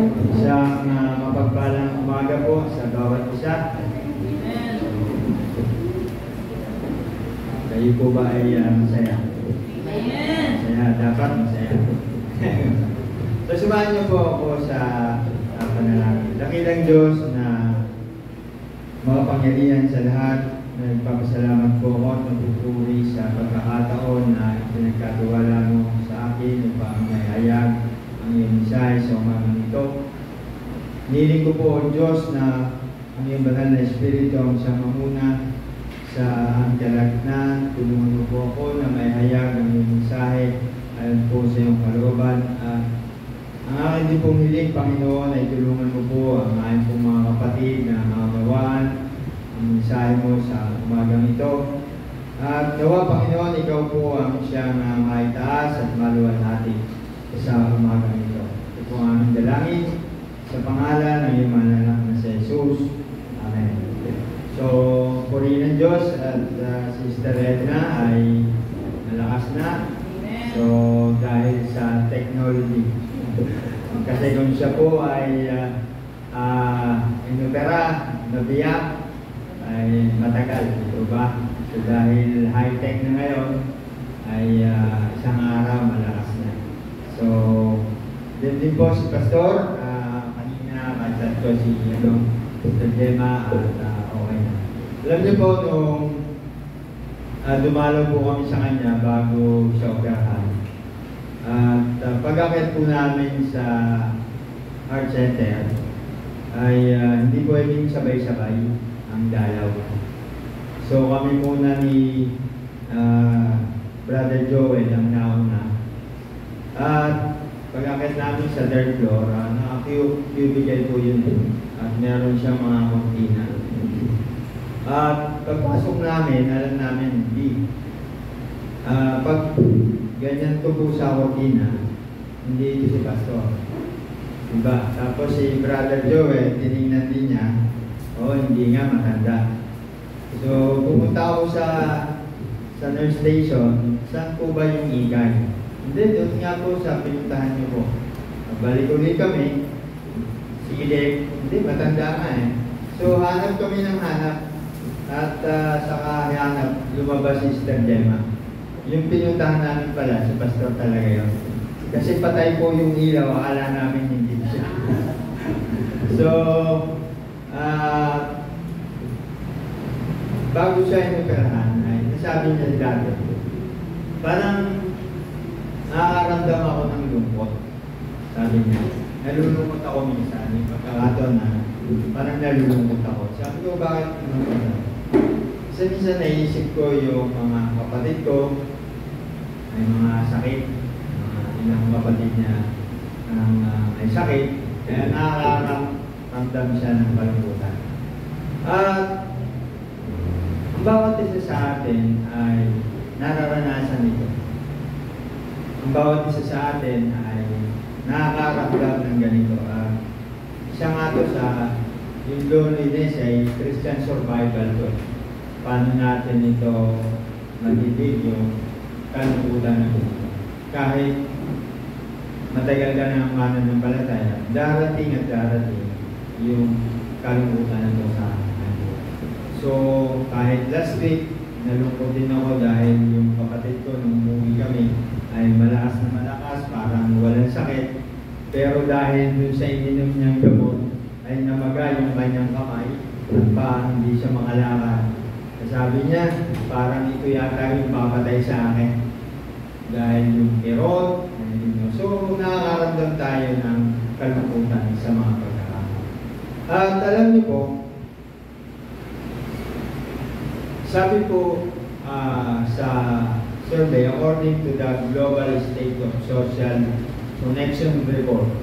Isang mapagpalang umaga po sa bawat isa. Kayo po ba ay masaya? Masaya, dapat masaya. So, sumahan niyo po ako sa panalangin. Dakilang Diyos na makapangyarihan sa lahat, nagpapasalamat po ako at nagpupuri sa pagkakataon na pinagkatiwala mo sa akin upang mayayag ang iyong mensahe sa umagang ito. Niling ko po, O Diyos, na ang iyong banal na Espiritu ang siyang mamuna sa ang kalagnan. Tulungan mo po ako na mayayag ang iyong mensahe ayon po sa iyong kalooban. Ang aking din pong hiling, Panginoon, ay tulungan mo po ang aking pong mga kapatid na makakawaan ang mensahe mo sa umagang ito. At nawa, Panginoon, ikaw po ang siyang maitaas at maluwalhati sa umagang ito. Ito po ang aming dalangin sa pangalan ng iyong manananak na si Jesus. Amen. So, purihin ng Diyos at Sister Edna ay malakas na. So, dahil sa technology. Kasi kung siya po ay inopera, nabiyak, ay matagal. Ito ba? So, dahil high-tech na ngayon, ay isang araw malakas na. So, din po si Pastor, kanina katsat ko si Sister Gemma at okay na. Alam niyo po, nung dumalaw po kami sa kanya bago siya operahan. At pag-akit po namin sa Heart Center, ay hindi pwedeng sabay-sabay ang dalaw. So kami muna ni Brother Joel ang nauna. At pag-akit namin sa third floor, naka-cubicle po yun. At meron siyang mga kortina. At pagpasok namin, alam namin, pag ganyan to po sa kortina, hindi ito si Pastor. Diba? Tapos si Brother Joel, tinignan din niya, hindi nga matanda. So, pumunta ako sa nurse station, saan po ba yung ikay? Hindi, doon nga po sa pinuntahan niyo po. Balik ulit kami, sige, hindi, matanda nga eh. So, hanap kami ng hanap. At saka hanap, lumabas si Sister Gemma. Yung pinuntahan namin pala, si Pastor talaga yun. Kasi patay po yung ilaw, akala namin hindi siya. So, bago siya inoperahan, ay nasabi niya dati, parang nakakaramdam ako ng lungkot. Sabi niya, nalulungkot ako minsan, yung pagkakataon na parang nalulungkot ako. Sabi ko, bakit nalulungkot ako? Kasi minsan naisip ko yung mga kapatid ko, may mga sakit, ilang kapatid niya may sakit, kaya nakakaramdam siya ng kalungkutan. At ang bawat isa sa atin ay nararanasan ito. Ang bawat isa sa atin ay nakakaramdam ng ganito. Isa nga ito sa yung loneliness ay Christian survival to. Paano natin ito matibig yung kalungkutan ng ito. Kahit matagal ka ng mananampalataya, darating at darating yung kalungkutan ng ito sa atin. So, kahit last week, nalungkot din ako dahil yung kapatid ko nung umuwi kami ay malakas na malakas, parang walang sakit. Pero dahil dun sa ininom niyang gamot, ay namaga yung kanyang kamay at parang hindi siya makalakad. Sabi niya, parang ito yata yung papatay sa akin. Dahil yung kirot, so nakakaramdam tayo ng kalungkutan sa mga pagkakataon. At alam niyo po, sabi po sa survey, according to the Global State of Social Connection Report,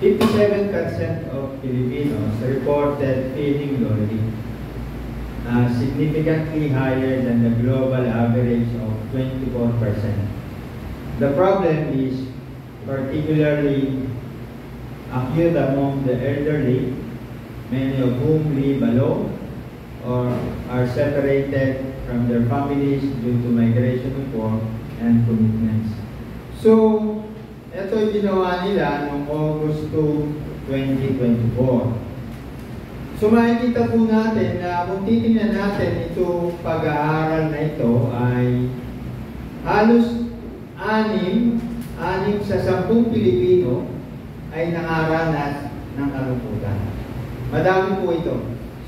57% of Filipinos reported feeling lonely, significantly higher than the global average of 24%. The problem is particularly acute among the elderly, many of whom live alone or are separated from their families due to migration of work and commitments. So, ito yung ginawa nila noong August 2, 2024. So makikita po natin na kung titingnan natin itong pag-aaral na ito ay halos 6 sa 10 Pilipino ay nakaranas ng kalungkutan. Madami po ito.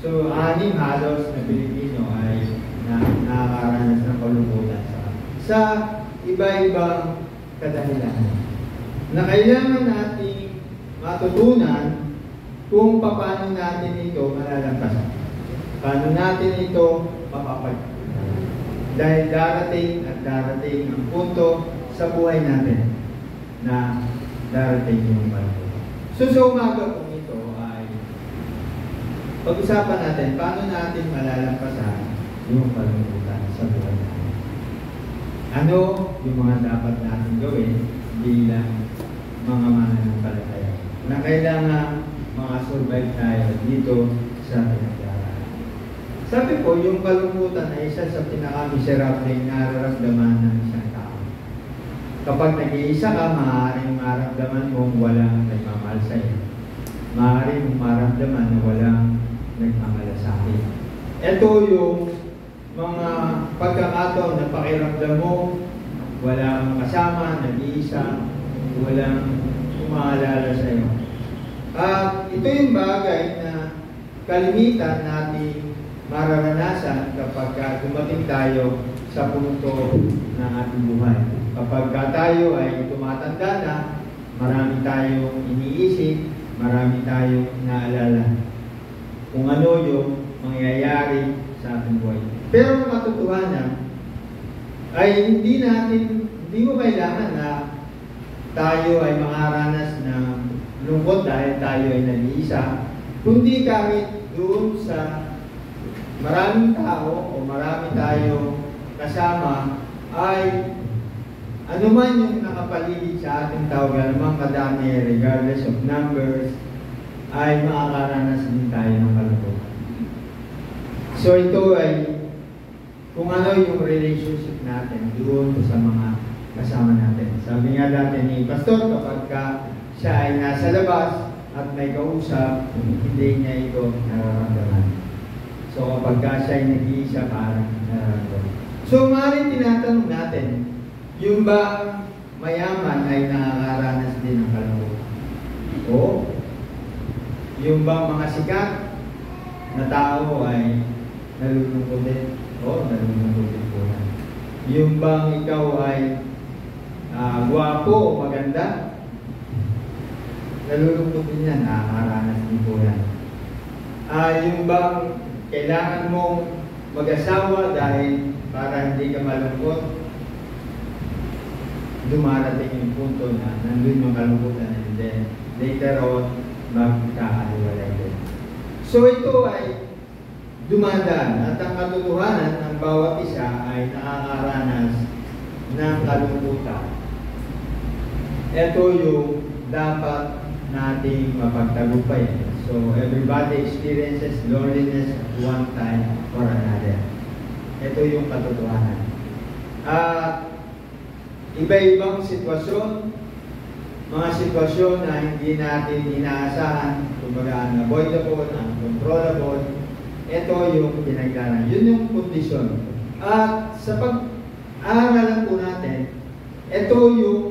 So 6 halos na Pilipino ay nakaranas ng kalungkutan sa iba-ibang kadahilan na kailangan nating matutunan kung paano natin ito malalampasan. Paano natin ito mapapagpapasan. Dahil darating at darating ang punto sa buhay natin na darating yung kalungkutan. So sa umaga po ito ay pag-usapan natin paano natin malalampasan yung kalungkutan sa buhay natin. Ano yung mga dapat natin gawin bilang mga mananampalataya na kailangan makasurvive tayo dito sa pinag-aaral. Sabi ko, yung kalungkutan ay isa sa pinaka-miserableng nararamdaman ng isang tao. Kapag nag-iisa ka, maaaring maramdaman mong walang nagmamahal sa iyo. Maaaring mong maramdaman na walang nagmamalasakit. Ito yung mga pagkakataon na pakiramdam mo, walang kasama, nag-iisa, walang umaalala sa iyo. At ito yung bagay na kalimitan natin mararanasan kapag dumating tayo sa punto ng ating buhay. Kapag tayo ay tumatanda na, marami tayong iniisip, marami tayong naalala kung ano yung mangyayari sa ating buhay. Pero ang katotohanan ay hindi mo kailangan na tayo ay makaranas ng lungkot dahil tayo ay nag-iisa, kundi kahit doon sa maraming tao o marami tayo kasama ay anuman yung nakapaligid sa ating tao, anumang kadami, regardless of numbers, ay makakaranas din tayo ng kalungkutan. So ito ay kung ano yung relationship natin doon sa mga kasama natin. Sabi nga dati ni Pastor, kapag siya ay nasa labas at may kausap, hindi niya ito nararamdaman. So kapag siya ay nag-iisa, parang nararamdaman. So maaaring tinatanong natin, yung ba mayaman ay nakakaranas din ng kalungkutan? O yung ba mga sikat na tao ay nalulungkot din? O nalulungkot din po yan. Yung bang ikaw ay gwapo o maganda, nalulungkot din yan, nakakaranas din po yan. Yung bang kailangan mong mag-asawa dahil para hindi ka malungkot, dumarating yung punto na nandun yung kalungkutan and then later on, magkakaliwalay din. So ito ay dumadaan at ang katotohanan ng bawat isa ay nakakaranas ng kalungkutan. Ito yung dapat nating mapagtagumpay. So, everybody experiences loneliness at one time or another. Ito yung katotohanan. Iba-ibang sitwasyon, mga sitwasyon na hindi natin inaasahan, kumbaga unavoidable, uncontrollable, ito yung pinagdaanan. Yun yung kondisyon. At sa pag-aaralan po natin, ito yung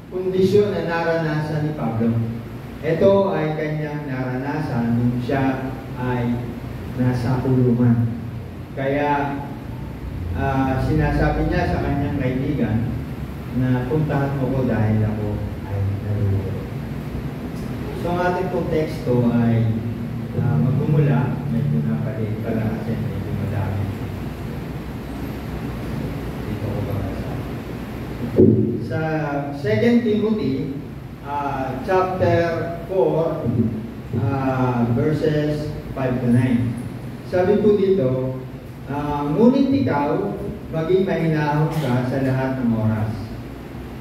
kondisyon na naranasan ni Pablo. Ito ay kanyang naranasan nung siya ay nasa kulungan. Kaya sinasabi niya sa kanyang kaibigan na puntahan mo ko dahil ako ay nalulungkot. So ang ating pong teksto ay magmumula, medyo napalit pala kasi medyo madami. Dito ko ba sa 2 Timothy chapter 4 verses 5 to 9. Sabi po dito, ngunit ikaw maging mahinahon ka sa lahat ng oras.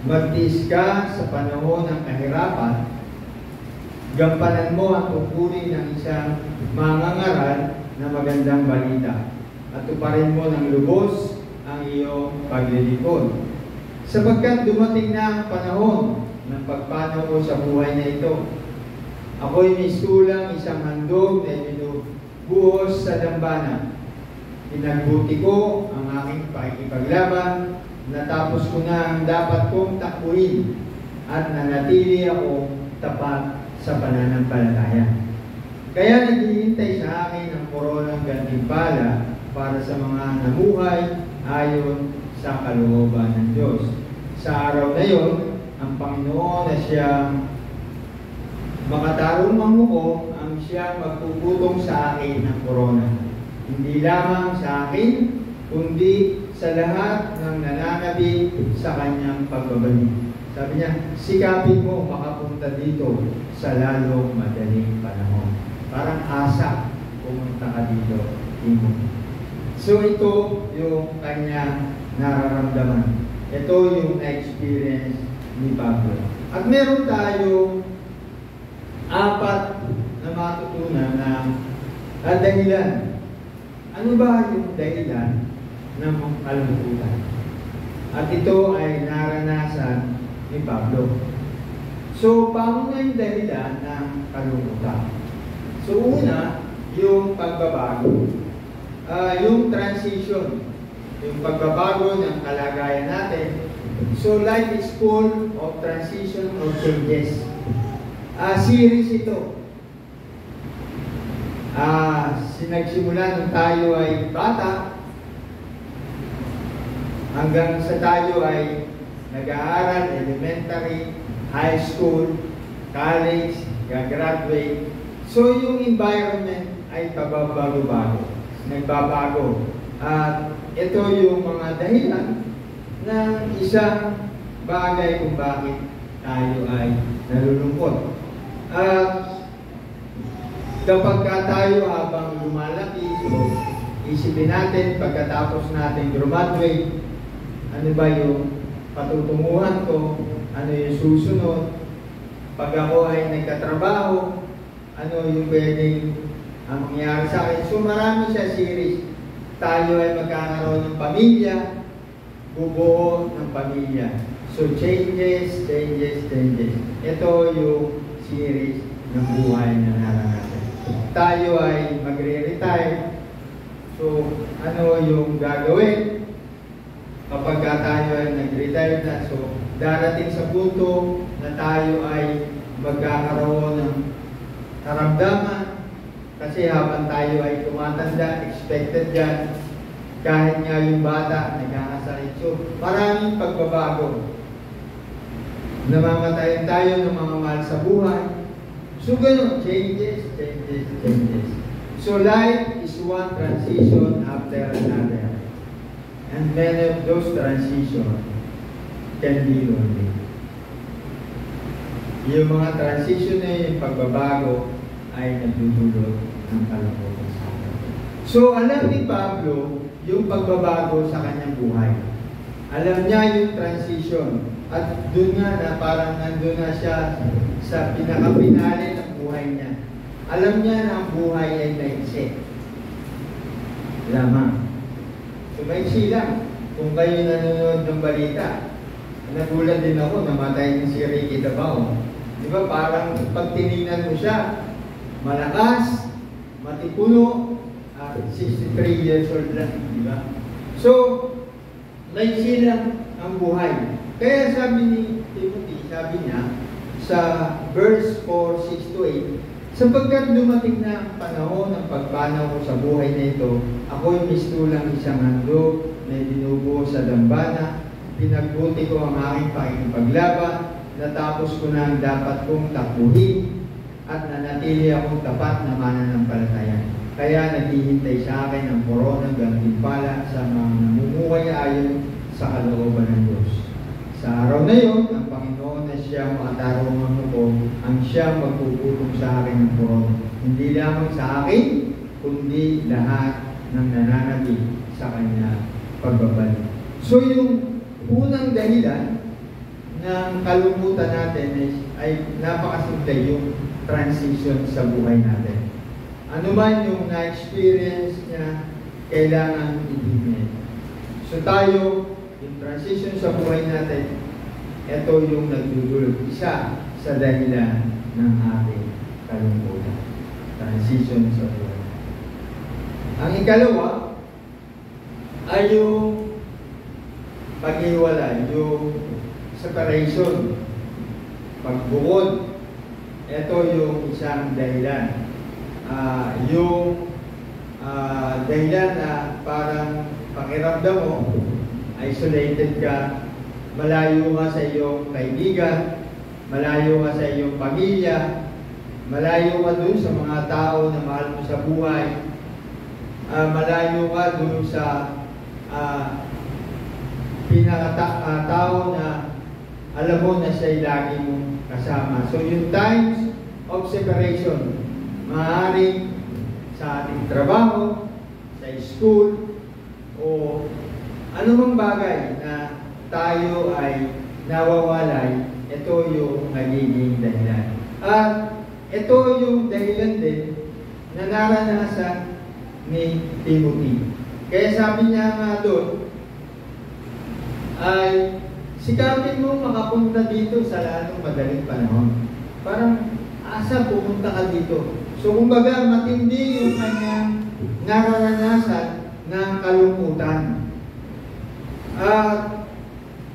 Magtiis ka sa panahon ng kahirapan. Gampanan mo ang tungkulin ng isang mangangaral na magandang balita at tuparin mo ng lubos ang iyong paglilingkod. Sapagkat dumating na ang panahon, ng pagpanaw ko sa buhay na ito. Ako'y mistulang isang handog na binubuhos sa dambana. Pinagbuti ko ang aking pakikipaglaban, natapos ko na ang dapat kong takbuhin, at nanatili ako tapat sa pananampalataya. Kaya naghihintay sa akin ang koronang gantimpala para sa mga namuhay ayon sa kalooban ng Diyos. Sa araw na yon, ang Panginoon na siyang makatarong manghukom ang siyang magpuputong sa akin ng korona. Hindi lamang sa akin, kundi sa lahat ng nananabi sa kanyang pagbabalik. Sabi niya, sikapin mo makapunta dito sa lalong madaling panahon. Parang asa, pumunta ka dito. So ito yung kanyang nararamdaman. Ito yung na-experience ni Pablo. At meron tayong 4 na matutunan na dahilan. Ano ba yung dahilan ng kalungkutan? At ito ay naranasan ni Pablo. So, paano na yung dahilan ng kalungkutan? So, una, yung pagbabago. Yung transition. Yung pagbabago ng kalagayan natin. So, life is full of transition or changes. Series ito. Sinagsimula nung tayo ay bata hanggang sa tayo ay nag-aaral, elementary, high school, college, gagraduate. So yung environment ay pababago-bago, nagbabago. At ito yung mga dahilan ng isang bagay kung bakit tayo ay nalulungkot. Kapag tayo habang lumalaki, so isipin natin pagkatapos natin graduate, ano ba yung patutunguhan ko, ano yung susunod, pag ako ay nagkatrabaho, ano yung pwedeng mangyari sa akin. So marami siya series. Tayo ay magkakaroon ng pamilya, bubuo ng pamilya. So changes, changes, changes. Ito yung series ng buhay na naranasan. Tayo ay magre-retire. So, ano yung gagawin? Kapag tayo ay nag-retire na, so darating sa punto na tayo ay magkakaroon ng karamdaman. Kasi habang tayo ay tumatanda, expected yan, kahit nga yung bata nagkakasakit. So, maraming pagbabago. Namamatayan tayo ng mga mahal sa buhay. So, ganun, changes, changes, changes. So, life is one transition after another. And many of those transitions can be lonely. Yung mga transition na yung pagbabago ay nagdudulot ng kalungkutan sa atin. So, alam ni Pablo yung pagbabago sa kanyang buhay. Alam niya yung transition. At doon nga na parang nandun na siya sa pinaka-finale ng buhay niya. Alam niya na ang buhay ay maiksi. Lamang. So maiksi lang. Kung kayo nanonood ng balita, nagulat din ako, namatay din si Ricky Dabao. Di ba parang pag tinignan mo siya, malakas, matipuno, 63 years old lang. Di ba? So, maiksi lang ang buhay. Kaya sabi ni Timothy, sabi niya, sa verse 4, 6-8, sapagkat dumating na ang panahon ng pagpanaw ko sa buhay na ito, ako'y mistulang isang handog na binubuo sa dambana, pinagbuti ko ang aking pakikipaglaban, natapos ko na ang dapat kong takbuhin, at nanatili akong tapat na mananampalataya. Kaya naghihintay sa akin ang koronang gantimpala sa mga namumuhay ayon sa kalooban ng Diyos. Sa araw na yon, ang Panginoon na siyang makatarong manghukom, ang siyang magpuputong sa akin ng korona. Hindi lamang sa akin, kundi lahat ng nananabi sa kanya pagbabalik. So yung unang dahilan ng kalungkutan natin ay napakasimple, yung transition sa buhay natin. Ano man yung na-experience niya, kailangan ibigay. So tayo, yung transition sa buhay natin, ito yung nagdudulot isa sa dahilan ng ating kalungkutan. Transition sa buhay. Ang ikalawa ay yung paghiwalay, yung separation, pagbukod. Ito yung isang dahilan. Dahilan na parang pakiramdam mo, isolated ka, malayo ka sa iyong kaibigan, malayo ka sa iyong pamilya, malayo ka dun sa mga tao na mahal mo sa buhay, malayo ka dun sa tao na alam mo na siya'y lagi mong kasama. So yung times of separation, maaaring sa ating trabaho, sa school, o anumang bagay na tayo ay nawawalay, ito yung nagiging dahilan. At ito yung dahilan din na naranasan ni Timothy. Kaya sabi niya nga doon, ay sikapin mo makapunta dito sa lalong madaling panahon. Parang asa pumunta ka dito. So kumbaga matindi yung kanyang naranasan ng kalungkutan.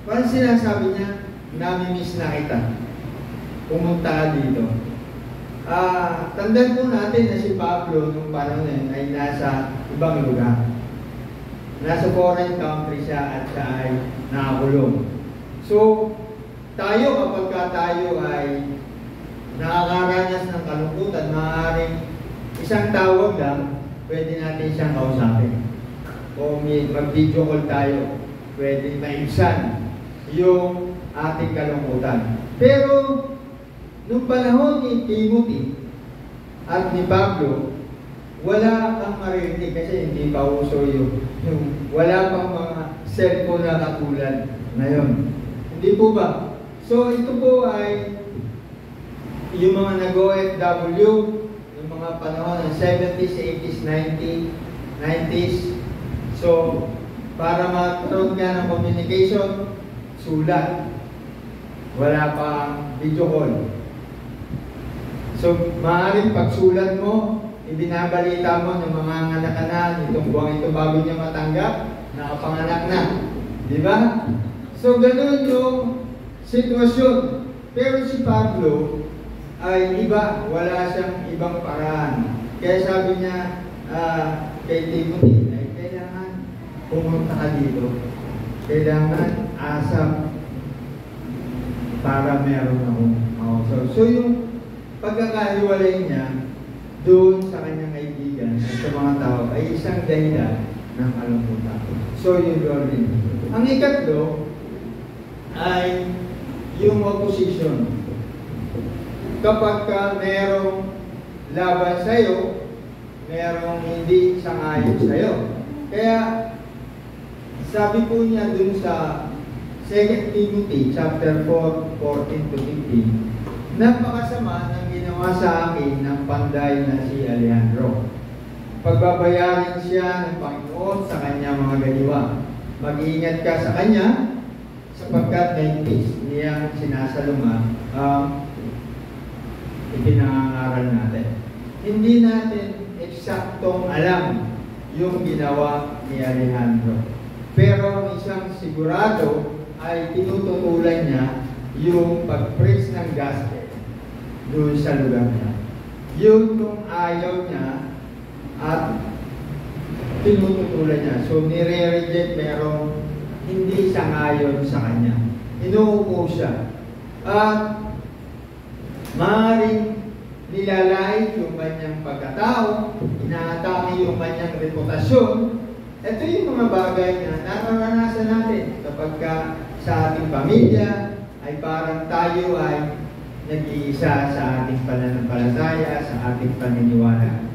Parang sinasabi niya, nami-miss na kita. Pumunta ka dito. Tandaan po natin na si Pablo nung panahon na yun ay nasa ibang lugar. Nasa foreign country siya at siya ay nakakulong. So, tayo kapag tayo ay nakakaranas ng kalungkutan, maaaring isang tawag lang, pwede natin siyang kausapin. O mag-video call tayo, pwede maibsan yung ating kalungkutan. Pero, nung panahon ni Timothy at ni Pablo, wala kang maririnig kasi hindi pa uso yung wala pang mga cellphone na katulad ngayon. Hindi po ba? So, ito po ay yung mga nag-OFW, yung mga panahon ng 70s, 80s, 90s. So, para magkaroon ka ng communication, sulat. Wala pang video call. So, maaaring pagsulat mo, ibinabalita mo ng mga anak na, itong buwang ito bago niya matanggap, nakapanganak na. Di ba? So, ganun yung sitwasyon. Pero si Pablo ay iba, wala siyang ibang paraan. Kaya sabi niya kay Timothy, ay kailangan pumunta ka dito. Kailangan asap para meron akong mausap. So yung pagkakahiwalay niya doon sa kanyang kaibigan at sa mga tao ay isang dahilan ng kalungkutan. So yun din. Ang ikatlo ay yung opposition. Kapag merong laban sa'yo, merong hindi sangayon sa'yo. Kaya sabi po niya dun sa 2 Timothy chapter 4, 14 to 15, napakasama ng ginawa sa akin ng panday na si Alejandro. Pagbabayarin siya ng Panginoon sa kanya mga galiwa. Mag-iingat ka sa kanya sapagkat naintis niyang sinasalunga ipinangangaral natin. Hindi natin eksaktong alam yung ginawa ni Alejandro. Pero ang isang sigurado ay tinututulan niya yung pag-preach ng gospel doon sa lugar niya. Yun kung ayaw niya at tinututulan niya. So nire-reject, merong hindi sangayon sa kanya. Inuupo siya. At maaaring nilalait yung kanyang pagkatao, inaatake yung kanyang reputasyon. Ito yung mga bagay na nararanasan natin kapag sa ating pamilya ay parang tayo ay nag-iisa sa ating pananampalataya, sa ating paniniwala.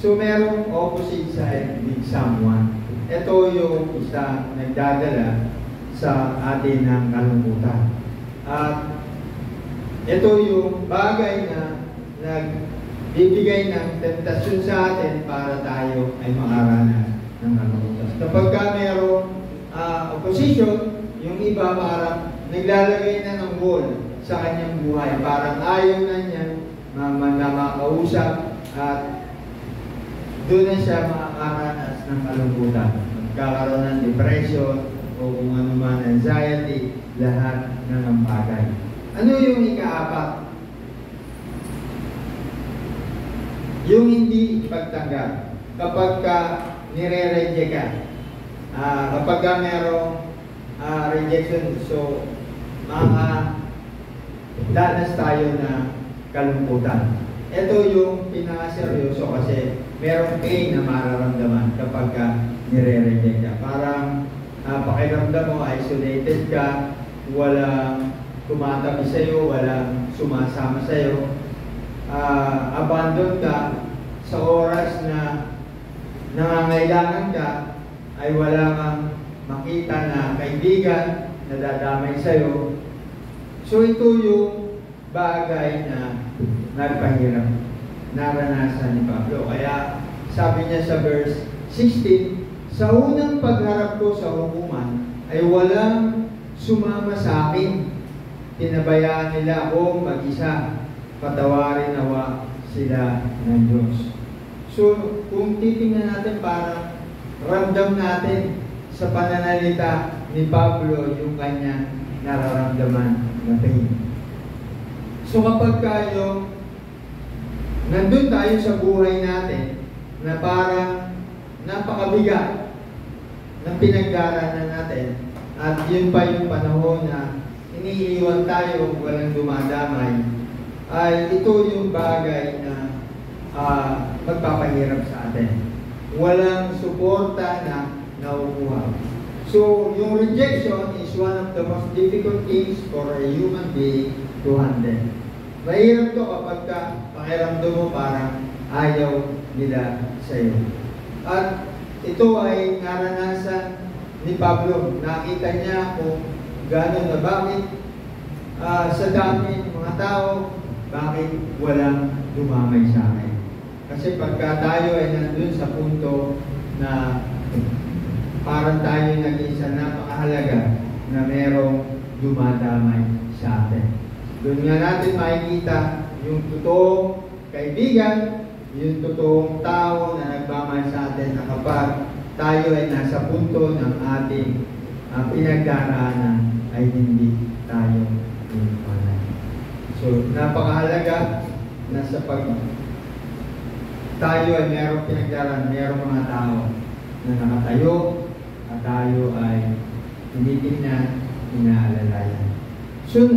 So merong opposite side with someone. Ito yung isang nagdadala sa atin ng kalungkutan. At ito yung bagay na nagbibigay ng tentasyon sa atin para tayo ay makaranas ng kalungkutan. Kapag merong opposition, yung iba parang naglalagay na ng tanggol sa kanyang buhay. Parang ayaw na niya makausap at doon na siya makakaranas ng kalungkutan. Magkakaroon ng depression o kung ano man, anxiety, lahat ng bagay. Ano yung ikaapat? Yung hindi pagtanggap. Kapag ka nire-reject ka, kapag ka merong rejection, so danas tayo na kalungkutan. Ito yung pinakaseryoso kasi merong pain na mararamdaman kapag ka nire-reject ka. Parang pakiramdam mo, isolated ka, walang tumatabi sa'yo, walang sumasama sa'yo, abandon ka sa oras na nangangailangan ka, ay wala kang makita na kaibigan na dadamay sa'yo. So ito yung bagay na nagpahirap, naranasan ni Pablo. Kaya sabi niya sa verse 16, sa unang pagharap ko sa hukuman ay walang sumama sa akin. Tinabayaan nila ako mag-isa. Patawarin nawa sila ng Diyos. So, kung titingnan natin, parang ramdam natin sa pananalita ni Pablo yung kanyang nararamdaman na pain. So, kapag kayo nandun tayo sa buhay natin na parang napakabigat ng pinagdaraanan natin at yun pa yung panahon na iniiwan tayo, walang dumadamay, ay ito yung bagay na magpapahirap sa atin. Walang suporta na naukuha. So, yung rejection is one of the most difficult things for a human being to handle. Mahirap to kapag pakiramdam mo parang ayaw nila sa iyo. At ito ay naranasan ni Pablo. Nakita niya kung gano'n na bakit sa dami ng mga tao, bakit walang dumamay sa akin. Kasi pagka tayo ay nandun sa punto na parang tayo nag-isa, napakahalaga na merong dumadamay sa atin. Doon nga natin makikita yung totoong kaibigan, yung totoong tao na nagmamahal sa atin na kapag tayo ay nasa punto ng ating pinagdaraanan ay hindi tayo inupanan. So, napakahalaga na sa pag tayo ay merong pinagdaraanan, merong mga tao na nakatayo at tayo ay tinitingnan, inaalalayan. So,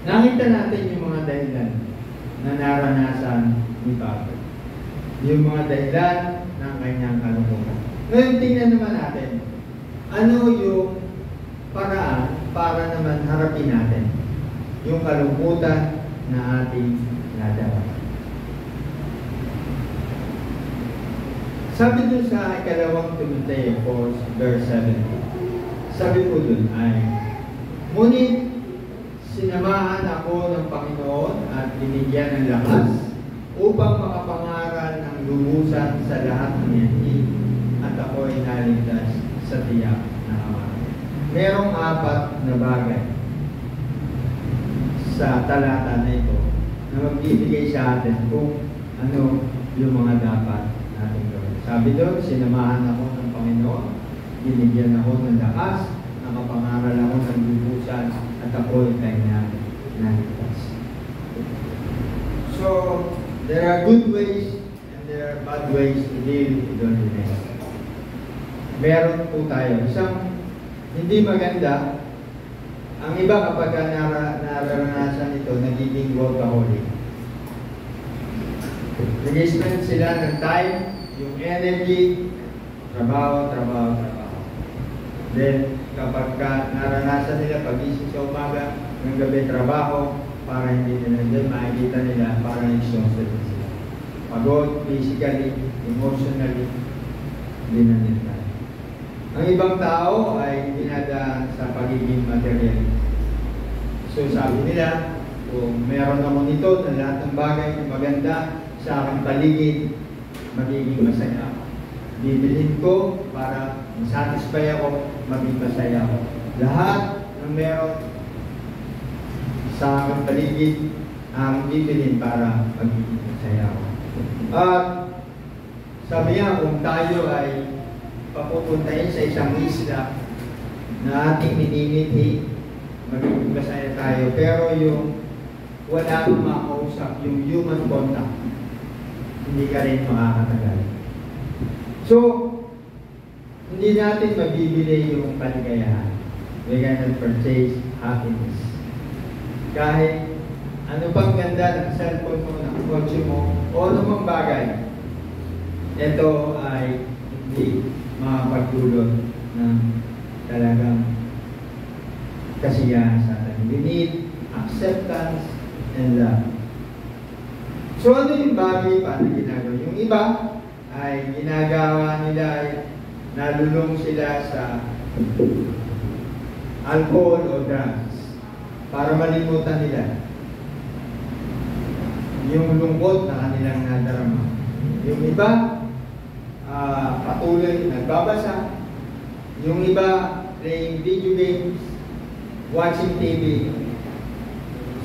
nakita natin yung mga dahilan na naranasan ni Pablo. Yung mga dahilan ng kanyang kalungkutan. Ngayon, tingnan naman natin, ano yung paraan para naman harapin natin yung kalungkutan na ating nadala. Sabi dun sa ikalawang Timoteo 4, verse 17, sabi po dun ay, ngunit sinamahan ako ng Panginoon at binigyan ng lakas upang makapangaral ng lubusan sa lahat ng yanti at ako ay naligtas sa tiyak na Ama. Merong 4 na bagay sa talata na ito na magbibigay sa atin kung ano yung mga dapat natin gawin. Sabi doon, sinamahan ako ng Panginoon, binigyan ako ng lakas, nakapangaral ako ng lubusan at ako ay kanya naligtas. So, there are good ways and there are bad ways to deal with loneliness. Meron po tayo isang hindi maganda. Ang iba kapag nararanasan ito, nagiging workaholic. Nag-spend sila ng time, yung energy, trabaho. Then, kapag naranasan nila pagising sa umaga, ng gabi trabaho, para hindi nila din makikita nila parang exhausted sila. Pagod, physically, emotionally, hindi na nila. Ang ibang tao ay dinadaan sa pagiging material. So sabi nila, kung meron ako nito na lahat ng bagay na maganda sa aking paligid, magiging masaya ako. Bibilhin ko para masatisfy ako, maging masaya ako. Lahat ng meron sa aking paligid, ang bibilin para magiging masaya ako. At sabi niya, kung tayo ay papupuntahin sa isang isla na ating minimithi, magiging masaya tayo. Pero yung wala kang makausap, yung human contact, hindi ka rin makakatagal. So, hindi natin mabibili yung kaligayahan. We cannot purchase happiness. Kahit ano pang ganda ng cellphone mo, ng kotse mo, o anumang bagay, ito ay hindi makapagdulot ng talagang kasiyahan sa atin. We need acceptance and love. So ano yung bagay pa na ginagawa? Yung iba ay ginagawa nila, ay nalulong sila sa alcohol o drugs para malimutan nila yung lungkot na kanilang nadarama. Yung iba, patuloy nagbabasa. Yung iba, playing video games, watching TV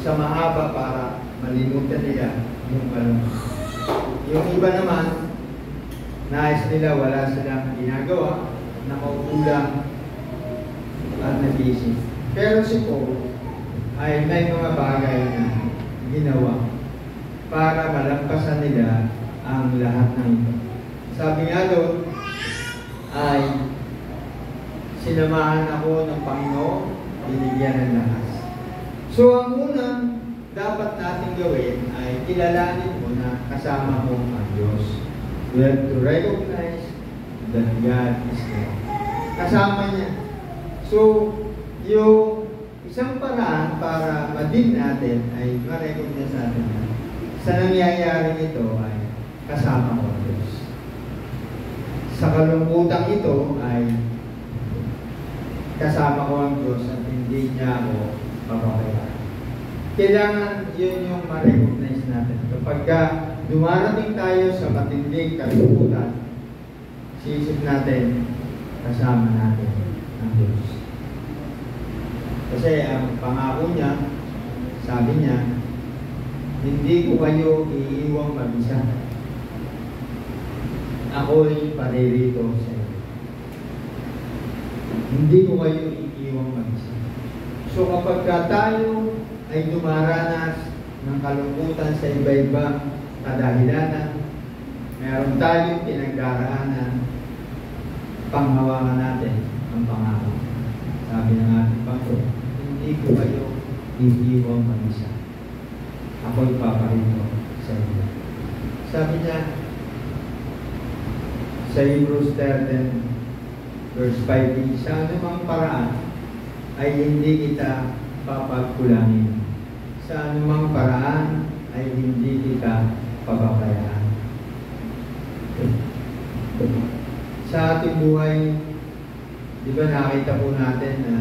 sa mahaba para malimutan nila yung kalungkot. Yung iba naman, nais nila wala silang ginagawa, nakaupo lang at nag-isip. Pero si Paul ay may mga bagay na ginawa para malampasan nila ang lahat ng ito. Sabi nga doon ay sinamahan ako ng Panginoon, binigyan ng lakas. So ang unang dapat natin gawin ay kilalanin mo na kasama mo ang Diyos. We have to recognize that God is there. Kasama niya. So, yung isang paraan para ma-deal natin ay ma-recognize natin na sa nangyayari ito ay kasama ko ang Diyos. Sa kalungkutan ito ay kasama ko ang Diyos at hindi niya ako papabayaan. Kailangan yun yung ma-recognize natin. Kapag dumarating tayo sa matinding kalungkutan, siisip natin, kasama natin ang Diyos. Kasi ang pangako niya, sabi niya, hindi ko kayo iiwang mag-isa. Ako'y paririto sa inyo. Hindi ko kayo iiwang mag-isa. So kapag tayo ay dumaranas ng kalungkutan sa iba-ibang kadahilanan, meron tayong pinagdaraanan, panghawakan natin ang pangako. Sabi ng ating Panginoon, hindi ko kayo iiwang mag-isa. Ako'y paparito sa inyo. Sabi niya sa Hebrews 13 verse 5, sa anumang paraan ay hindi kita papagkulangin. Sa anumang paraan ay hindi kita pababayaan. Sa ating buhay, di ba nakita po natin na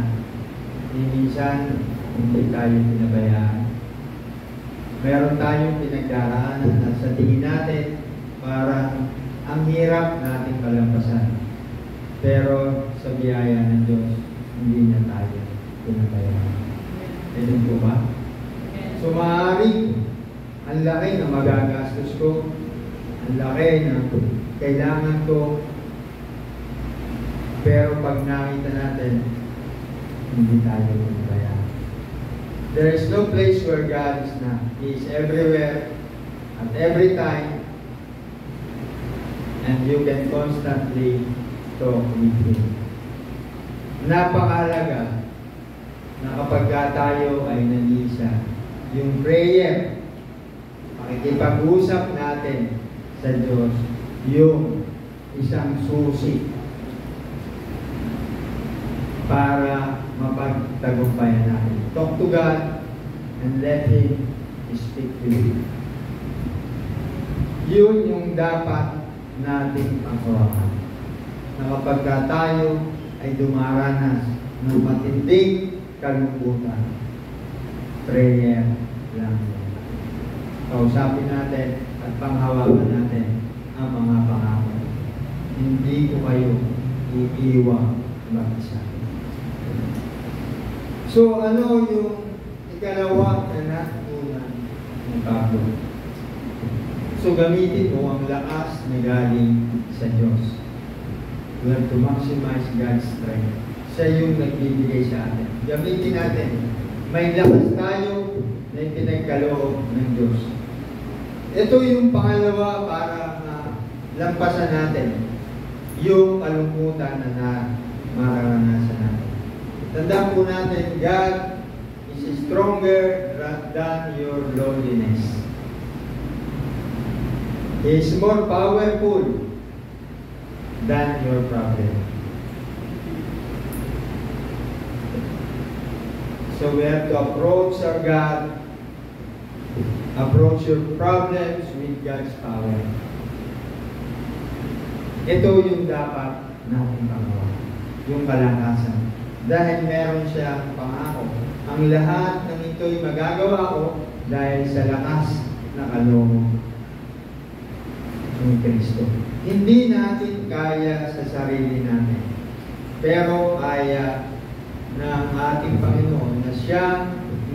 minsan hindi tayo pinabayaan. Meron tayong pinagdaraanan na sa tingin natin parang ang hirap nating kalampasan. Pero sa biyaya ng Diyos, hindi niya tayo pinabayaan. Ganun po ba? So maaaring ang laki na magagastos ko, ang laki na kailangan ko, pero pag nakita natin, hindi tayo pinabayaan. There is no place where God is not. He is everywhere, at every time, and you can constantly talk with Him. Napakahalaga na kapag tayo ay nag-iisa, yung prayer, makikipag-usap natin sa Diyos, yung isang susi para mapagtagumpayan natin. Talk to God and let Him speak to you. Yun yung dapat nating panghawakan. Na kapag tayo ay dumaranas ng matinding kalungkutan, prayer lang. Kausapin natin at panghawakan natin ang mga pangako. Hindi ko kayo iiwang mag-isa. So ano yung ikalawa na natutunan ng Pablo. So gamitin mo ang lakas na galing sa Diyos. We have to maximize God's strength. Siya yung nagbibigay sa atin. Gamitin natin. May lakas tayo na ipinagkaloob ng Diyos. Ito yung pangalawa para lampasan natin yung kalungkutan na mararanasan natin. Tandaan po natin, God is stronger than your loneliness. He is more powerful than your problem. So we have to approach our God, approach your problems with God's power. Ito yung dapat natin magawa, yung kalakasan. Dahil meron siyang pangako. Ang lahat ng ito'y magagawa ko dahil sa lakas na kaloob ng Kristo. Hindi natin kaya sa sarili natin, pero kaya ng ating Panginoon na siyang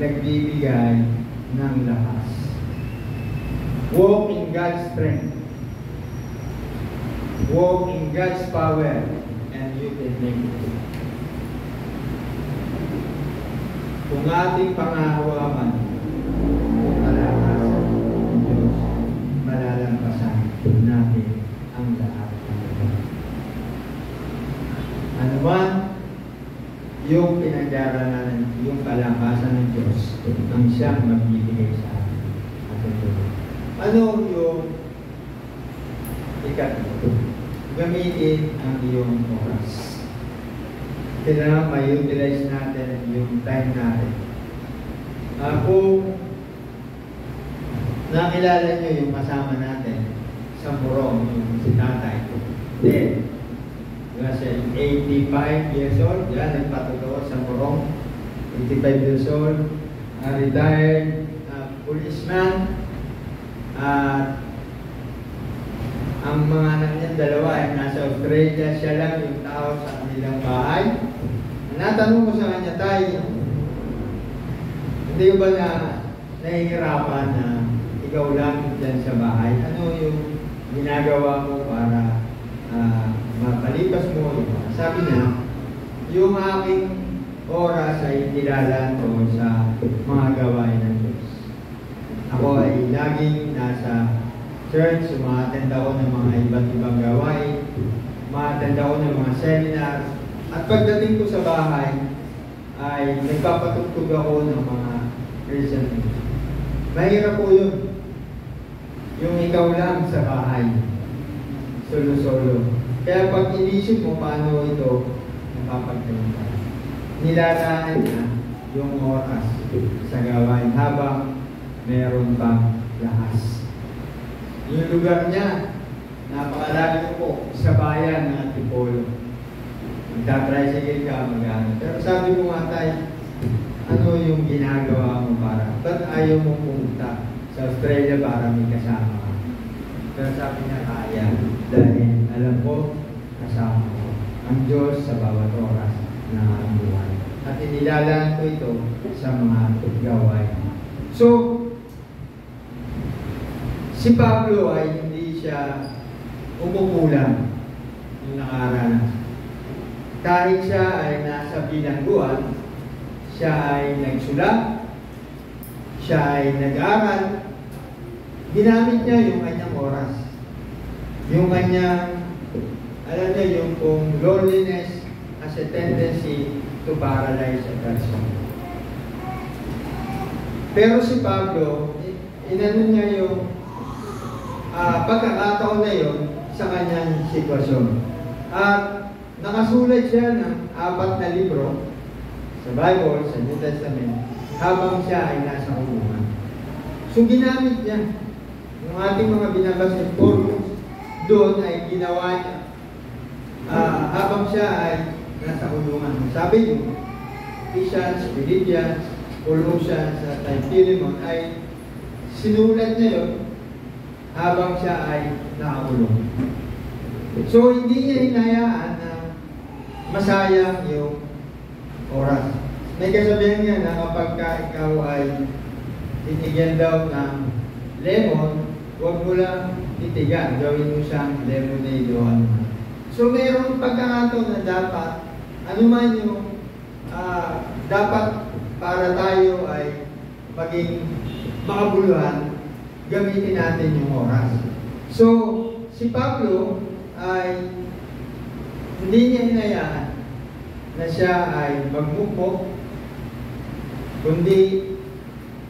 nagbibigay ng lakas. Walk in God's strength. Walk in God's power, and you can make it. Kung ating pangahawakan kung kalakasan ng Diyos, malalampasan natin ang lahat ng ito. Ano man yung pinagdaranan, yung kalakasan ng Diyos, ang siyang magbibigay sa atin. At ito. Ano yung ikatlo? Gamitin ang iyong oras. Kailangan ma-utilize natin yung time natin. Kung nakilala nyo yung kasama natin sa Morong, yung si tatay, then, kasi 85 years old, yan, nagpatuto sa Morong, 85 years old, retired policeman, at ang mga anak niya, dalawa ay nasa Australia, siya lang yung tao sa kanilang bahay. Natanong ko sa kanya, Tay, hindi ba na nahihirapan na ikaw lang dyan sa bahay? Ano yung ginagawa mo para mapalipas mo? Sabi niya, yung aking oras ay nilalaan ko sa mga gawain ng Diyos. Ako ay laging nasa church, umattend ako ng mga iba't ibang gawain, umattend ako ng mga seminars, at pagdating ko sa bahay, ay nagpapatugtog ako ng mga Christian music. Mahirap po yun. Yung ikaw lang sa bahay, solo-solo. Kaya pag inisip mo paano ito napapagdamita, nilalaan niya yung oras sa gawain habang meron pang lakas. Yung lugar niya, napakalayo po sa bayan ng Antipolo. Magta-tricycle ka, mag-ano. Pero sabi ko nga, Tay, ano yung ginagawa mo para? Ba't ayaw mo pumunta sa Australia para may kasama ka? Pero sabi niya, kaya. Dahil alam ko, kasama ko ang Diyos sa bawat oras na ang buhay. At inilalaan ko ito sa mga gawain. So, si Pablo ay hindi siya umukulang yung nakaranas. Kahit siya ay nasa bilangguan, siya ay nagsulat, siya ay nag-aral, ginamit niya yung kanyang oras. Yung kanyang, alam niya, yung kung loneliness has a tendency to paralyze a person. Pero si Pablo, inano niya yung pagkakataon na yun sa kanyang sitwasyon. At nakasulat siya ng 4 na libro sa Bible, sa New Testament, habang siya ay nasa kulungan. So ginamit niya yung ating mga binabasa doon ay ginawa niya habang siya ay nasa kulungan. Sabi niyo, Ephesians, Philippians, Colossians, at Philemon ay sinulat niya yun habang siya ay nakakulong. So hindi niya hinayaan na masayang yung oras. may kasabihan nga na kapag ikaw ay titigyan daw ng lemon, huwag mo lang titigan, gawin mo siyang lemonade o ano. So mayroong pagkakataon na dapat, ano man yung dapat para tayo ay maging makabuluhan, gamitin natin yung oras. So, si Pablo ay hindi niya hinayaan na siya ay magmukmok, kundi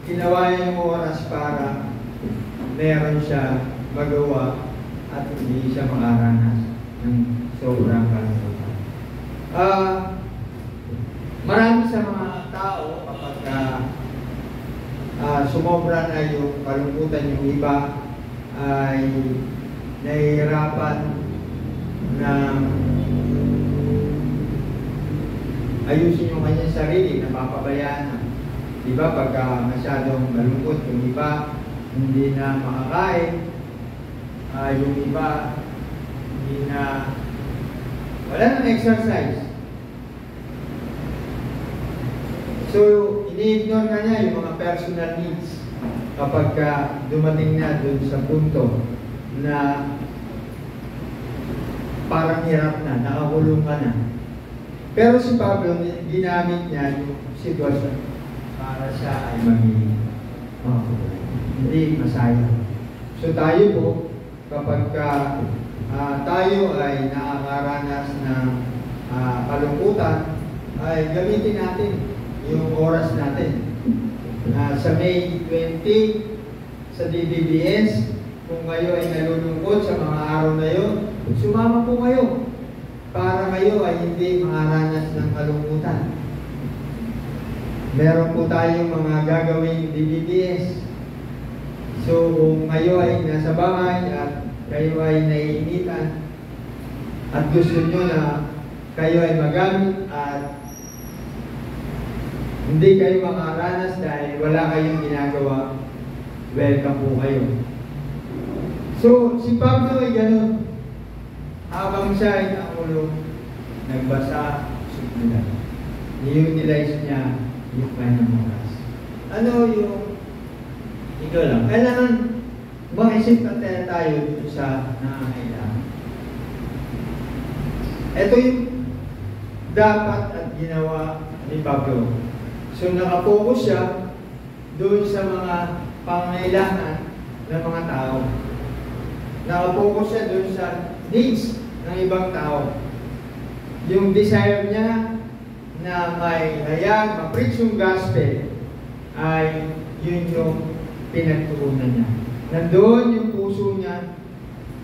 ginawa niya yung oras para meron siya magawa at hindi siya makaranas ng sobrang kalusugan. Marami sa mga tao kapag sumobra na yung kalungkutan, yung iba ay nahihirapan na ayusin yung kanyang sarili, napapabayaan na. Diba, pagka masyadong malungkot, yung iba hindi na makakain, yung iba hindi na, wala nang exercise. So, ini-ignore ka niya yung mga personal needs kapag dumating na dun sa punto na parang hirap na, nakakulong ka na. Pero si Pablo, ginamit niya yung sitwasyon para siya ay maging hindi masaya. So tayo po, kapag tayo ay nakakaranas ng kalungkutan, ay gamitin natin yung oras natin. Sa May 20, sa DDBS, kung kayo ay nalulungkot sa mga araw na yun, sumama po kayo para kayo ay hindi makaranas ng kalungkutan. Meron po tayong mga gagawing DDBS. So kung kayo ay nasa bahay at kayo ay naiinitan at gusto nyo na kayo ay magamit at hindi kayo makaranas dahil wala kayong ginagawa, welcome po kayo. So, si Pablo ay gano'n. Habang siya ay nakulong, nagbasa, sumunod. I-utilize niya yung kanyang oras. Ano yung, ikaw lang, kailangan makisip natin tayo dito sa nangangailangan. Ito yung dapat at ginawa ni Pablo. So nakapokus siya doon sa mga pangangailangan ng mga tao. Nakapokus siya doon sa needs ng ibang tao. Yung desire niya na may hayag, ma-preach yung gospel ay yun yung pinagtuunan niya. Nandoon yung puso niya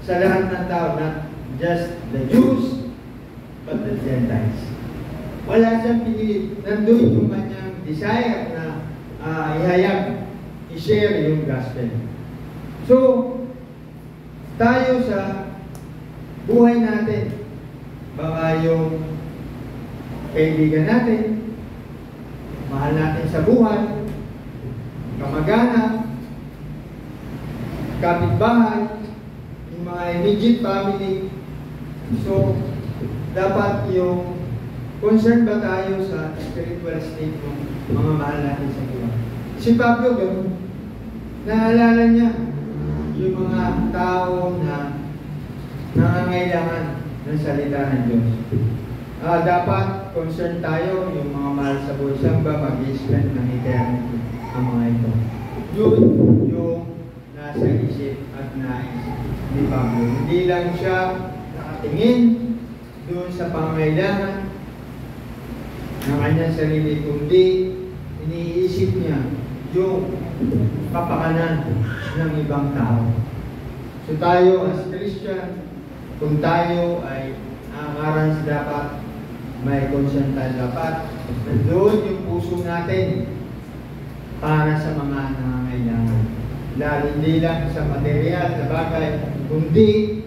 sa lahat ng tao, not just the Jews, but the Gentiles. Wala siyang pinilit. Nandoon yung kanyang desire na ihayag, i-share yung gospel. So, tayo sa buhay natin, baka yung kaibigan natin, mahal natin sa buhay, kamag-anak, kapitbahay, yung mga immediate family. So, dapat yung concern ba tayo sa spiritual state ng mga mahal natin sa buhay? Si Pablo, gano'n. Naalala niya yung mga tao na nangangailangan ng salita ng Diyos. Dapat concern tayo yung mga mahal sa buhay. Saan ba mag-spend ng eternity ang mga ito? Yun yung nasa isip at nais ni Pablo. Hindi lang siya nakatingin doon sa pangangailangan ng kanyang sarili, kundi iniisip niya yung kapakanan ng ibang tao. So tayo as Christian, kung tayo ay nakakarans, dapat may concern tayo, dapat nandoon yung puso natin para sa mga nangangailangan. Lalo hindi lang sa material na bagay, kundi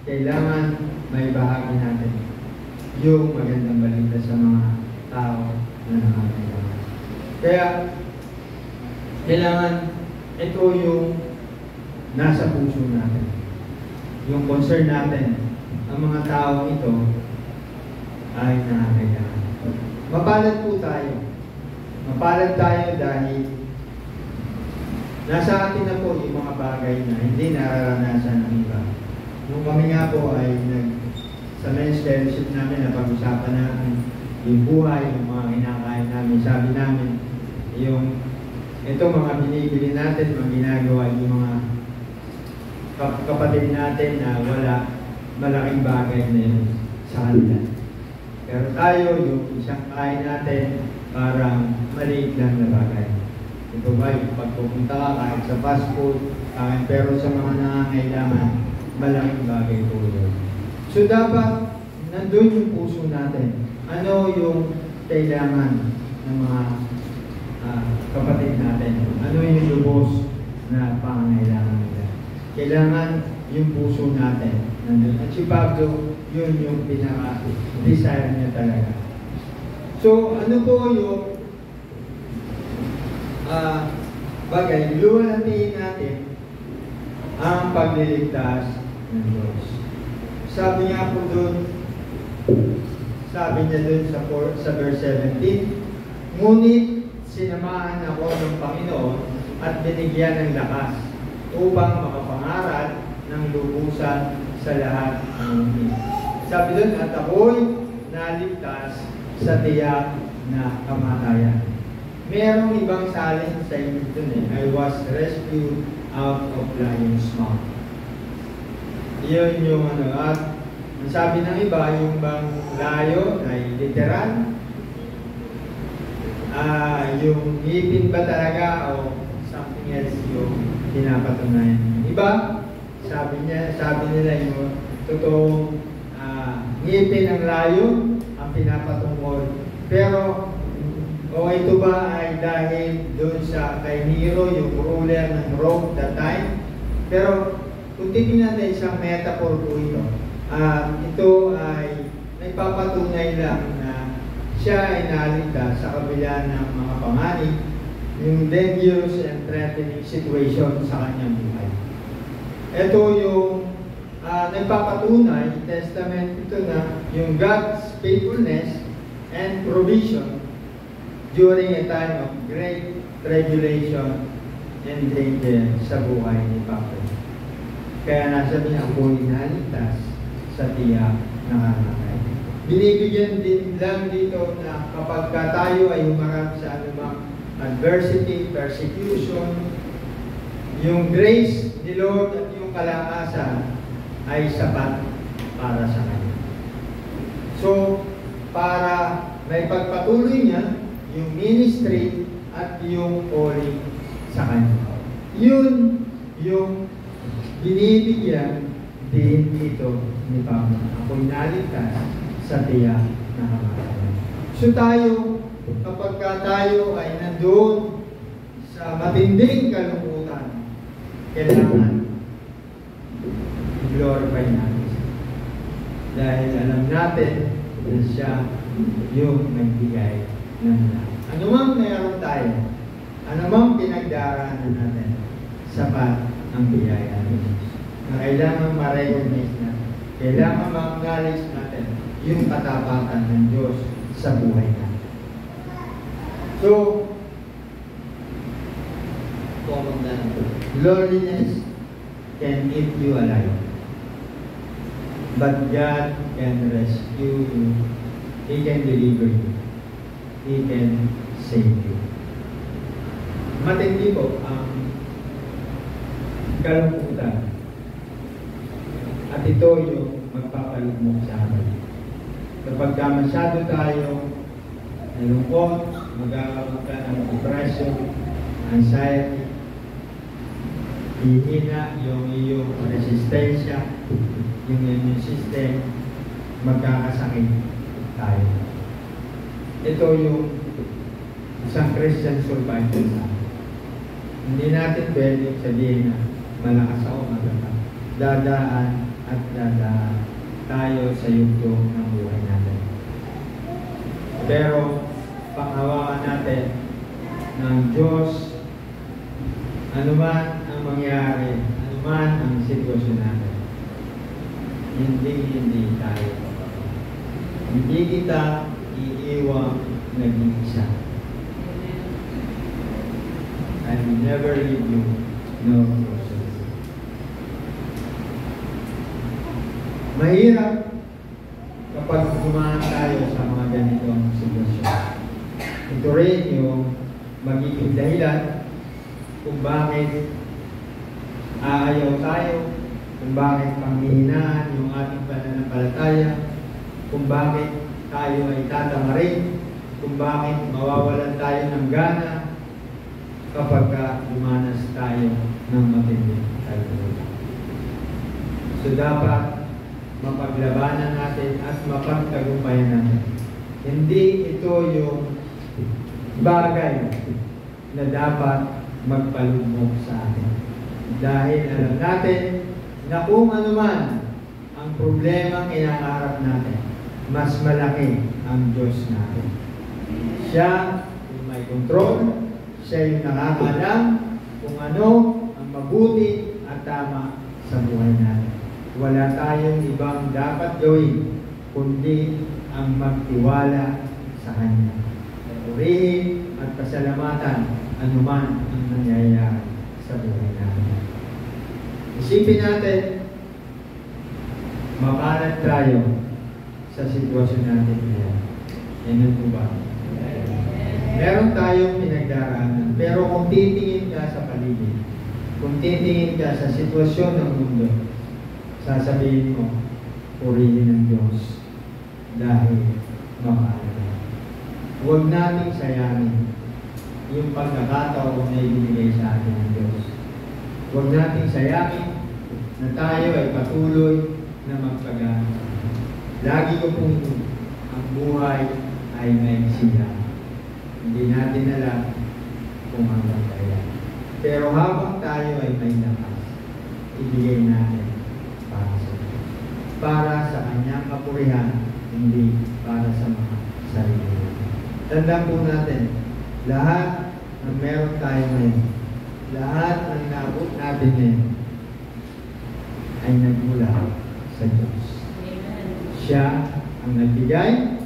kailangan may bahagi natin yung magandang balita sa mga tao na nangangailangan. Kaya, kailangan ito yung nasa puso natin. Yung concern natin, ang mga tao ito ay nangangailangan. Mapalad po tayo mapalad tayo dahil nasa atin na po yung mga bagay na hindi nararanasan ng iba. Nung kami nga po ay sa men's fellowship namin, napag-usapan namin yung buhay, yung mga kinakain namin. Sabi namin, ito mga binibili natin, mga ginagawa yung mga kapatid natin na wala malaking bagay na yun sa kanila. Pero tayo, yung isang kain natin, parang maliit lang na bagay. Ito ba, yung pagpupunta ka kahit sa fast food, pero sa mga nangangailangan, malaking bagay po yun. So dapat, nandun yung puso natin. Ano yung kailangan ng mga kapatid natin? Ano yung lubos na pangangailangan nila? Kailangan yung puso natin. Nandun. At si Pablo, yun yung pinaka-desire niya talaga. So, ano po yung bagay? Luwalhatiin natin ang pagliligtas ng Diyos. Sabi niya po doon, sabi niya doon sa verse 17, ngunit sinamahan ako ng Panginoon at binigyan ng lakas upang makapangaral ng lubusan sa lahat ng mundo. Sabi doon, at ako'y naligtas sa tiyak na kamatayan. Merong ibang salin sa inyo doon I was rescued out of lion's mouth. Yun yung at ang sabi ng iba, yung bang layo ay literal, yung ngipin ba talaga o something else yung pinapatunayan. Iba, sabi nila yung totoong ngipin ang layo ang pinapatungkol. Pero ito ba ay dahil doon sa kay Nero, yung ruler ng Rome that time? Pero kung titingnan natin isang metaphor po ito, ito ay nagpapatunay lang na siya ay naligtas sa kabila ng mga panganib, yung dangerous and threatening situation sa kanyang buhay. Ito yung nagpapatunay, testament ito na yung God's faithfulness and provision during a time of great tribulation and danger sa buhay ni Papa. Kaya nasabi niya, ako'y naligtas sa tiyak na kamatay. Binibigyan din lang dito na kapag tayo ay humarap sa anumang adversity, persecution, yung grace ni Lord at yung kalakasan ay sapat para sa Kanya. So, para may pagpatuloy niya yung ministry at yung calling sa Kanya. Yun yung binibigyan din dito ni Pablo. Ako'y naligtas sa tiyak na kamatayan. So tayo, kapag tayo ay nandoon sa matinding kalungkutan, kailangan i-glorify natin. Dahil alam natin na siya yung nagbigay ng lahat. Ano mang meron tayo, ano mang pinagdaraanan natin, sapat ang biyaya ng Diyos. Na kailangan ma-recognize natin, kailangan ma-acknowledge natin yung katapatan ng Diyos sa buhay natin. So, loneliness can keep you alive. But God can rescue you. He can deliver you. He can save you. Matindi po ang kalungkutan. At ito yung magpapalugmok sa atin. Kapag masyado tayo nalungkot, magkakaroon ka ng depression, anxiety, hihina yung iyong resistensya, yung immune system, magkakasakit tayo. Ito yung isang Christian survival sa atin. Hindi natin pwedeng sabihin na malakas ako, magagat. Dadaan at dadaan tayo sa yugto ng buhay natin. Pero, panghawakan natin ng Diyos, anuman ang mangyari, anuman ang sitwasyon natin, hindi tayo. Hindi kita iiwang nag-iisa. I will never leave you nor forsake you. Mahirap kapag dumaan tayo sa mga ganitong sitwasyon. Ito rin yung magiging dahilan kung bakit aayaw tayo, kung bakit panghihinaan yung ating pananampalataya, kung bakit tayo ay tatamarin, kung bakit mawawalan tayo ng gana kapag dumanas tayo ng matinding kaluluwa. So dapat mapaglabanan natin at mapagtagumpayan natin. Hindi ito yung bagay na dapat magpalugmok sa atin. Dahil alam natin na kung ano man ang problema kinakaharap natin, mas malaki ang Diyos natin. Siya yung may control, siya yung nakakaalam kung ano ang mabuti at tama sa buhay natin. Wala tayong ibang dapat gawin kundi ang magtiwala sa Kanya. Purihin at pasalamatan anuman ang nangyayari sa buhay natin. Isipin natin, makalat tayo sa sitwasyon natin ngayon. Yan po ba? Meron tayong pinagdaraanan, pero kung titingin ka sa paligid, kung titingin ka sa sitwasyon ng mundo, sasabihin mo, purihin ng Diyos dahil makalat. Huwag nating sayangin yung pagkakataon na ibinigay sa atin ng Diyos. Huwag nating sayangin na tayo ay patuloy na magpagana. Lagi ko pong ang buhay ay may siya. Hindi natin alam kung hanggang kaya. Pero habang tayo ay may lakas, ibigay natin para sa Diyos. Para sa Kanyang kapurihan, hindi para sa mga sarili natin. Tandaan po natin, lahat ng meron tayo ngayon, lahat ng naabot natin ngayon, ay nagmula sa Diyos. Amen. Siya ang nagbigay,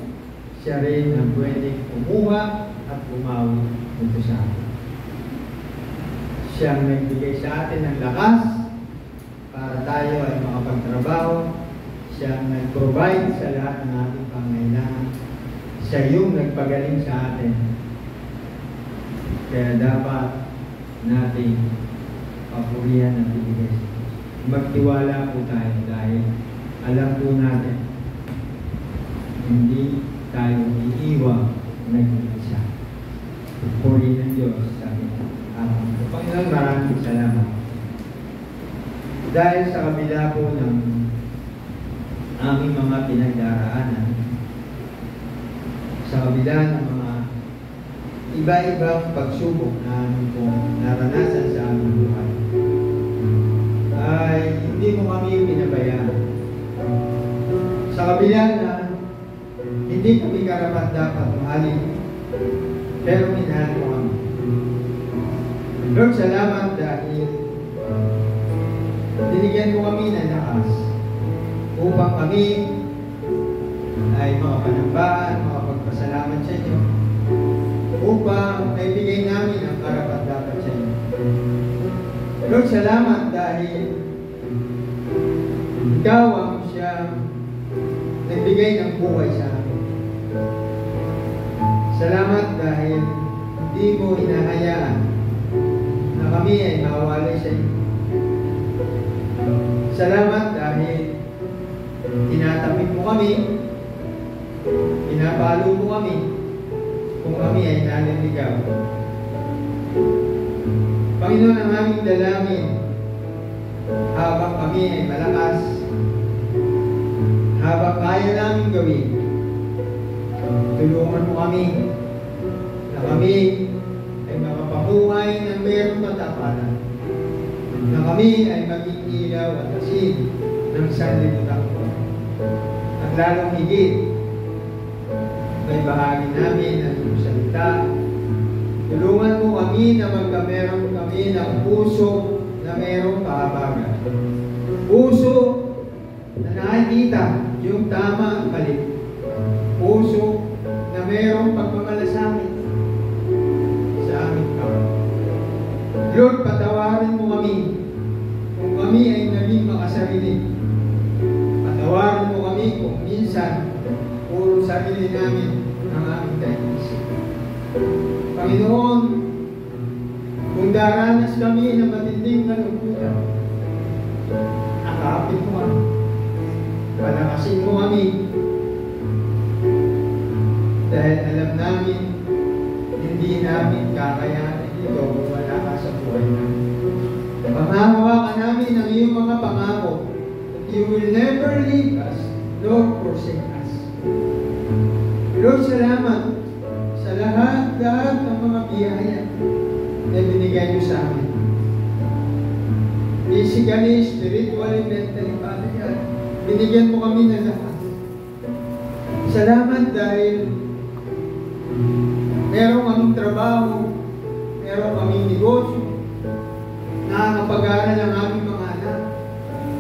siya rin ang pwedeng kumuha at bumawi dito sa atin. Siya ang nagbigay sa atin ng lakas para tayo ay makapagtrabaho. Siya ang nag-provide sa lahat ng ating pangailangan. Siya yung nagpagaling sa atin. Kaya dapat natin papurihan at ibigay sa Diyos. Magtiwala po tayo dahil alam po natin hindi tayo iiwan nag-isa. Puri ng Diyos sa atin. Panginoon, maraming salamat. Dahil sa kabila po ng aming mga pinagdaraanan, sa kabila ng mga iba-ibang pagsubok na aming pong naranasan sa aming buhay, ay hindi mo kami pinabayaan. Sa kabila na hindi kami karapat dapat mahalin, pero minahal mo kami. Lord, salamat dahil binigyan mo kami ng lakas upang kami ay makapanambahan, makapagpasalamat sa inyo, upang maibigay namin ang karapat dapat sa inyo. Lord, salamat dahil ikaw ang siyang nagbigay ng buhay sa amin. Salamat dahil hindi mo hinahayaan na kami ay mawalay sa iyo. Salamat dahil tinatapik mo kami, pinapalo mo kami kung kami ay naniligaw. Panginoon, ang aming dalangin habang kami ay malakas, habang kaya namin gawin, tulungan mo kami na kami ay makapabuhay ng mayroong katapanan, na kami ay maging ilaw at asin ng sanlibutan ko. At lalong higit, may bahagi namin ng iyong salita. Tulungan mo kami na magkameron kami ng puso na mayroong kahabagan. Puso na nakikita yung tama at mali. Puso na mayroong pagmamalasakit sa aming kapwa. sarili. Patawarin mo kami kung minsan puro sarili namin ang aming kainisip. Panginoon, kung daranas kami ng matinding kalungkutan, akapin mo kami, palakasin mo kami, dahil alam namin, hindi namin kakayanin ito kung wala ka sa buhay namin. Panghahawakan namin ang iyong mga pangako that you will never leave us nor forsake us. Lord, salamat sa lahat ng mga biyaya na binigay niyo sa amin. Physically, spiritually, mentally, Father God, binigyan mo kami ng lahat. Salamat dahil meron kaming trabaho, meron kaming negosyo, nakakapag-aaral ang aming mga anak,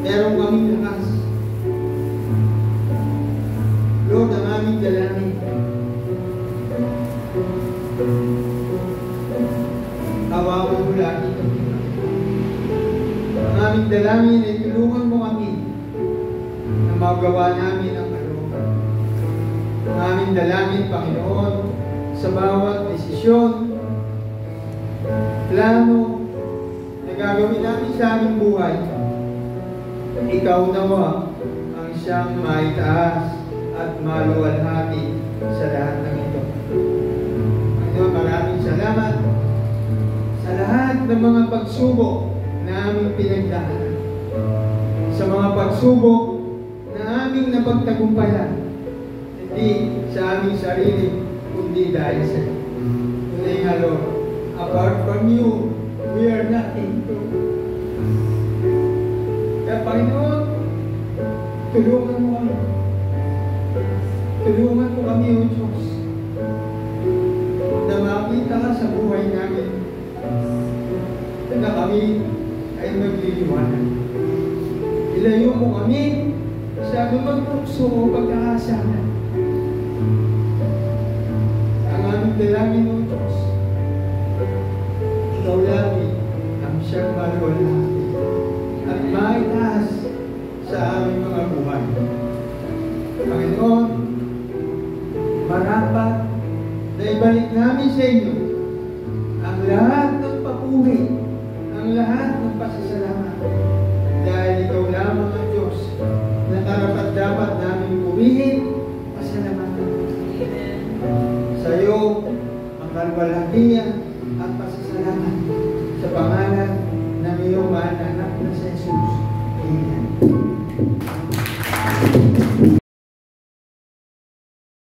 meron kaming lakas. Lord, ang aming dalangin, tawagan mo lagi kami. Ang aming dalangin ay tulungan mo kami na magawa namin ang kalooban. Ang aming dalangin, Panginoon, sa bawat desisyon, plano na gagawin namin sa aming buhay, ikaw nawa ang siyang maitaas at maluwalhati sa lahat ng ito. Panginoon, maraming salamat sa lahat ng mga pagsubok na aming pinagdaanan, sa mga pagsubok na aming napagtagumpayan, hindi sa aming sarili, kundi dahil sa iyo. Tunay nga, Lord, apart from you, we are nothing too. Kaya Panginoon, tulungan mo kami. Tulungan mo kami, O Diyos, na makita ka sa buhay namin, na kami ay magliliwanag. Ilayo mo kami sa lumagpukso o pagkakasalan. Ang aming dalangin, O Diyos, ikaw lagi ang siyang maluwalhati at maitaas sa aming mga buhay. Panginoon, marapat na ibalik namin sa inyo